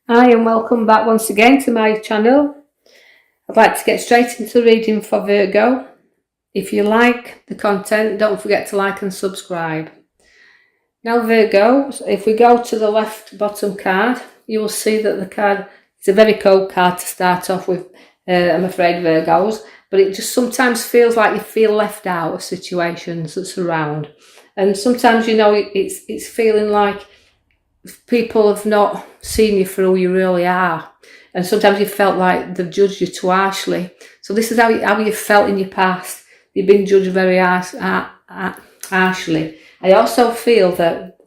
Hi and welcome back once again to my channel. I'd like to get straight into the reading for Virgo. If you like the content, don't forget to like and subscribe. Now Virgo, if we go to the left bottom card, you will see that the card is a very cold card to start off with, I'm afraid, Virgos, but it just sometimes feels like you feel left out of situations that surround. And sometimes, it's feeling like people have not seen you for who you really are, and sometimes you felt like they've judged you too harshly. So this is how you felt in your past. You've been judged very harshly. I also feel that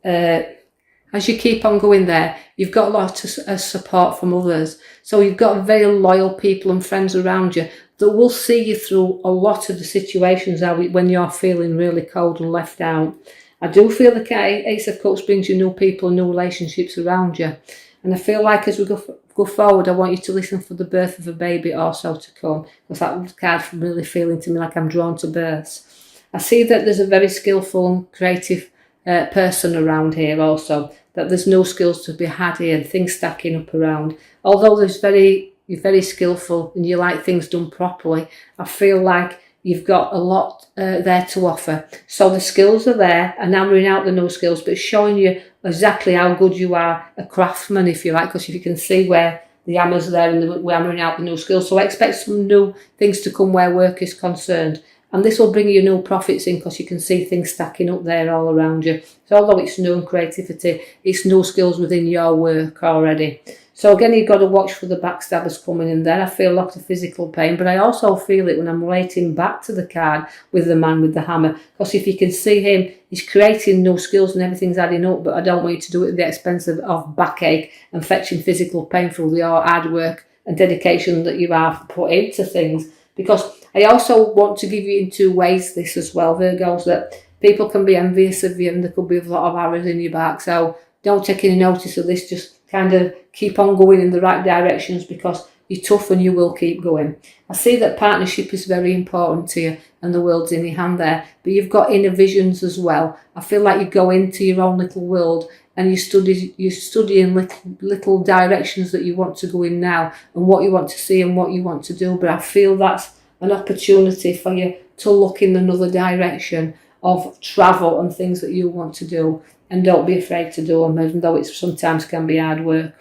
as you keep on going there, you've got a lot of support from others. So you've got very loyal people and friends around you that will see you through a lot of the situations when you're feeling really cold and left out. I do feel the Ace of Cups brings you new people and new relationships around you. And I feel like as we go forward, I want you to listen for the birth of a baby also to come. Because that card's really feeling to me like I'm drawn to births. I see that there's a very skillful and creative person around here also. That there's no skills to be had here and things stacking up around. Although you're very skillful and you like things done properly, I feel like you've got a lot there to offer. So the skills are there, and hammering out the no skills, but showing you exactly how good you are a craftsman, if you like, because if you can see where the hammer's there and we're hammering out the new skills. So I expect some new things to come where work is concerned. And this will bring you new profits in because you can see things stacking up there all around you. So although it's new creativity, it's new skills within your work already. So again, you've got to watch for the backstabbers coming in there. I feel a lot of physical pain, but I also feel it when I'm relating back to the card with the man with the hammer. Because if you can see him, he's creating new skills and everything's adding up, but I don't want you to do it at the expense of backache and fetching physical pain through your hard work and dedication that you have put into things. Because I also want to give you in two ways this as well, Virgos, that people can be envious of you and there could be a lot of arrows in your back. So don't take any notice of this, just kind of keep on going in the right directions because you're tough and you will keep going. I see that partnership is very important to you and the world's in your hand there, but you've got inner visions as well. I feel like you go into your own little world and you're studying little directions that you want to go in now and what you want to see and what you want to do. But I feel that's an opportunity for you to look in another direction of travel and things that you want to do. And don't be afraid to do them, even though it sometimes can be hard work.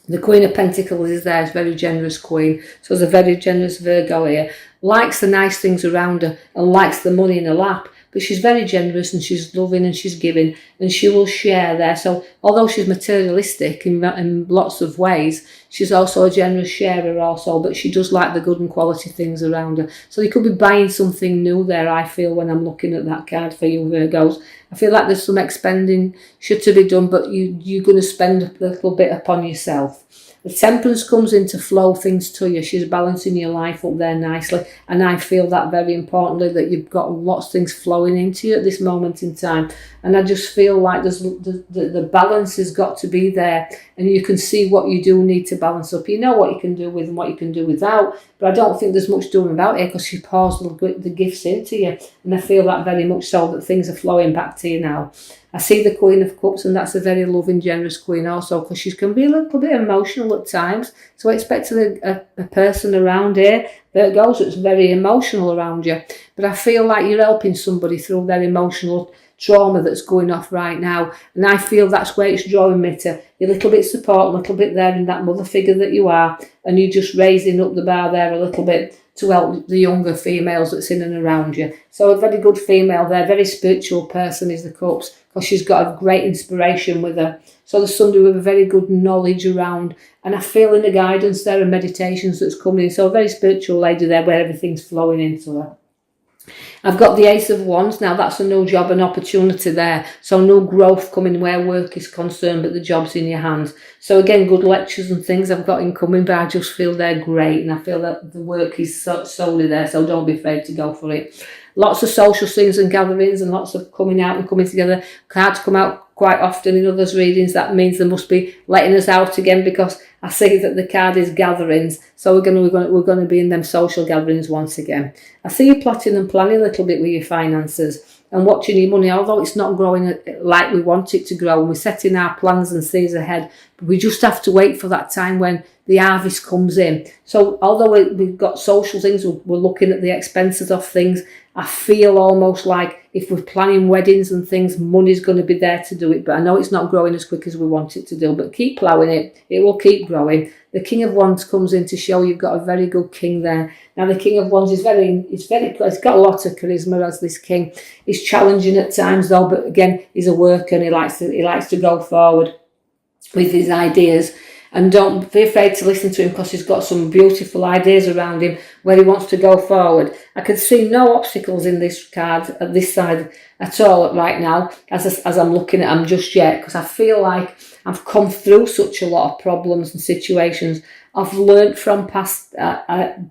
The Queen of Pentacles is there, is a very generous queen. So there's a very generous Virgo here. Likes the nice things around her and likes the money in her lap. But she's very generous and she's loving and she's giving and she will share there. So although she's materialistic in lots of ways, she's also a generous sharer also, but she does like the good and quality things around her. So you could be buying something new there, I feel, when I'm looking at that card for you Virgos. I feel like there's some expending should to be done, but you're going to spend a little bit upon yourself. The Temperance comes in to flow things to you. She's balancing your life up there nicely. And I feel that very importantly, that you've got lots of things flowing into you at this moment in time. And I just feel like the balance has got to be there. And you can see what you do need to balance up. You know what you can do with and what you can do without. But I don't think there's much doing about it because she pours the gifts into you. And I feel that very much so that things are flowing back to you now. I see the Queen of Cups, and that's a very loving, generous queen also, because she can be a little bit emotional at times. So I expect a person around here that goes that's very emotional around you. But I feel like you're helping somebody through their emotional trauma that's going off right now. And I feel that's where it's drawing me to. A little bit support, a little bit there in that mother figure that you are. And you're just raising up the bar there a little bit to help the younger females that's in and around you. So a very good female there, very spiritual person is the Cups, because she's got a great inspiration with her. So there's somebody with a very good knowledge around, and I feel in the guidance there and meditations that's coming in. So a very spiritual lady there where everything's flowing into her. I've got the Ace of Wands. Now that's a new job and opportunity there. So no growth coming where work is concerned, but the job's in your hands. So again, good lectures and things I've got incoming, but I just feel they're great. And I feel that the work is solely there. So don't be afraid to go for it. Lots of social scenes and gatherings and lots of coming out and coming together. Cards come out quite often in others' readings. That means they must be letting us out again, because I see that the card is gatherings. So we're going to be in them social gatherings once again. I see you plotting and planning a little bit with your finances and watching your money, although it's not growing like we want it to grow, and we're setting our plans and sees ahead, We just have to wait for that time when the harvest comes in. So although we've got social things, we're looking at the expenses of things, I feel almost like if we're planning weddings and things, money's going to be there to do it. But I know it's not growing as quick as we want it to do, but keep ploughing it. It will keep growing. The King of Wands comes in to show you've got a very good king there. Now the King of Wands is it's got a lot of charisma as this king. He's challenging at times though, but again, he's a worker and he likes to go forward with his ideas. And don't be afraid to listen to him, because he's got some beautiful ideas around him where he wants to go forward. I can see no obstacles in this card at this side at all right now as I'm looking at them just yet, because I feel like I've come through such a lot of problems and situations. I've learnt from past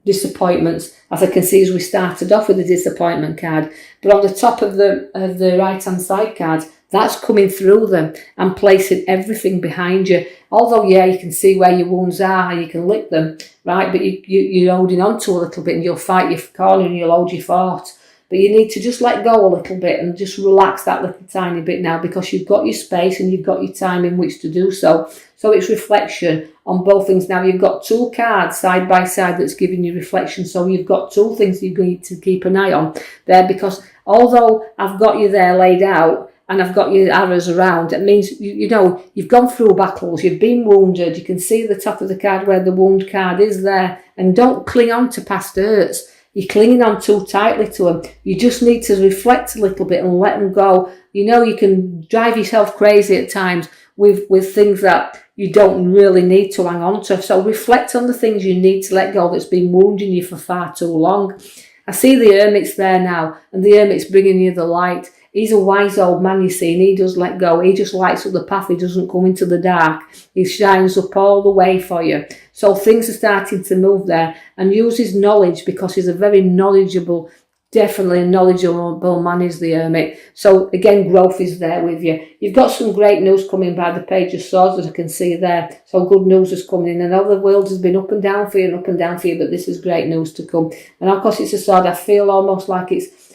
disappointments, as I can see as we started off with the disappointment card. But on the top of the right hand side card, that's coming through them and placing everything behind you. Although, yeah, you can see where your wounds are, you can lick them, right? But you're holding on to a little bit and you'll fight your corner and you'll hold your fort. But you need to just let go a little bit and just relax that little tiny bit now, because you've got your space and you've got your time in which to do so. So it's reflection on both things. Now you've got two cards side by side that's giving you reflection. So you've got two things you need to keep an eye on there, because although I've got you there laid out, and I've got your arrows around, it means, you know, you've gone through battles, you've been wounded, you can see the top of the card where the wound card is there, and don't cling on to past hurts. You're clinging on too tightly to them. You just need to reflect a little bit and let them go. You know, you can drive yourself crazy at times with things that you don't really need to hang on to. So reflect on the things you need to let go that's been wounding you for far too long. I see the Hermit's there now, and the Hermit's bringing you the light. He's a wise old man, you see, and he does let go. He just lights up the path. He doesn't come into the dark. He shines up all the way for you. So things are starting to move there, and use his knowledge, because he's a very knowledgeable, definitely a knowledgeable man is the Hermit. So again, growth is there with you. You've got some great news coming by the Page of Swords that I can see there. So good news is coming in. I know the world has been up and down for you and up and down for you, but this is great news to come. And of course it's a sword. I feel almost like it's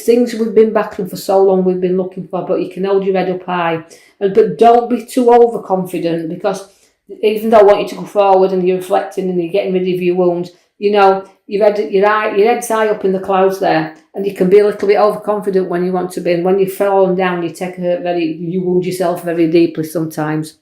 things we've been battling for so long, we've been looking for, but you can hold your head up high. But don't be too overconfident, because even though I want you to go forward and you're reflecting and you're getting rid of your wounds, you know, your head's high up in the clouds there, and you can be a little bit overconfident when you want to be. And when you've fallen down, you wound yourself very deeply sometimes.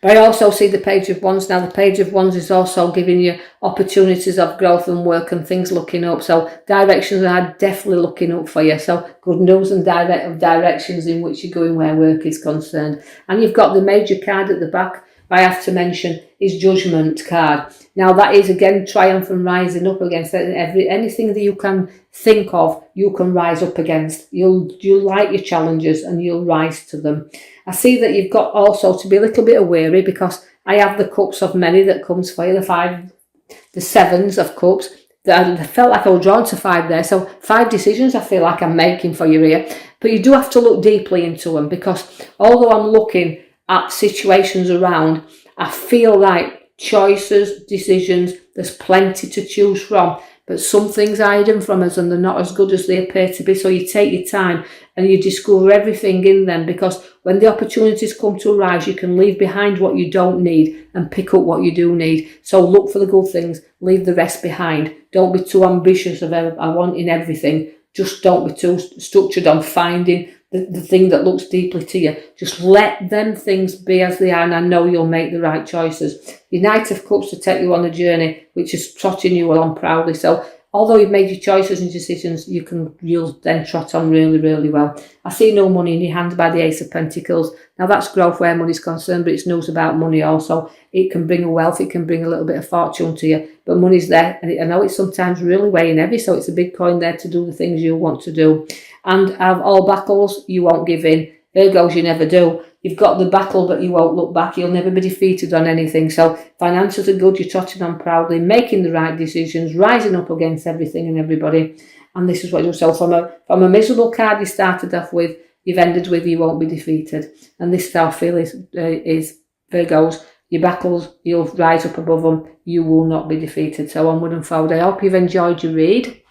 But I also see the Page of Wands. Now, the Page of Wands is also giving you opportunities of growth and work and things looking up. So directions are definitely looking up for you. So good news and directions in which you're going where work is concerned. And you've got the major card at the back, I have to mention, is Judgment card. Now, that is, again, triumph and rising up against anything that you can think of, you can rise up against. You'll like your challenges and you'll rise to them. I see that you've got also to be a little bit wary, because I have the Cups of Many that comes for you, the Sevens of Cups. I felt like I was drawn to 5 there. So 5 decisions I feel like I'm making for you here. But you do have to look deeply into them, because although I'm looking at situations around, I feel like choices, decisions, there's plenty to choose from. But some things are hidden from us and they're not as good as they appear to be. So you take your time and you discover everything in them, because when the opportunities come to arise, you can leave behind what you don't need and pick up what you do need. So look for the good things, leave the rest behind. Don't be too ambitious of wanting everything. Just don't be too structured on finding the thing that looks deeply to you. Just let them things be as they are, and I know you'll make the right choices. Your Knight of Cups to take you on a journey, which is trotting you along proudly. So although you've made your choices and decisions, you'll then trot on really, really well. I see no money in your hand by the Ace of Pentacles. Now that's growth where money's concerned, but it's news about money also. It can bring a wealth, it can bring a little bit of fortune to you, but money's there, and I know it's sometimes really weighing heavy, so it's a big coin there to do the things you want to do. And of all battles, you won't give in. Virgos, you never do. You've got the battle, but you won't look back. You'll never be defeated on anything. So finances are good. You're trotting on proudly, making the right decisions, rising up against everything and everybody. And this is what you do. So from a miserable card you started off with, you've ended with you won't be defeated. And this is how I feel is Virgos. Your battles, you'll rise up above them. You will not be defeated. So onward and forward. I hope you've enjoyed your read.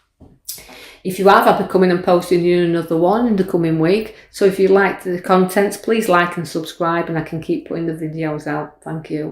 If you have, I'll be coming and posting you another one in the coming week. So if you like the contents, please like and subscribe, and I can keep putting the videos out. Thank you.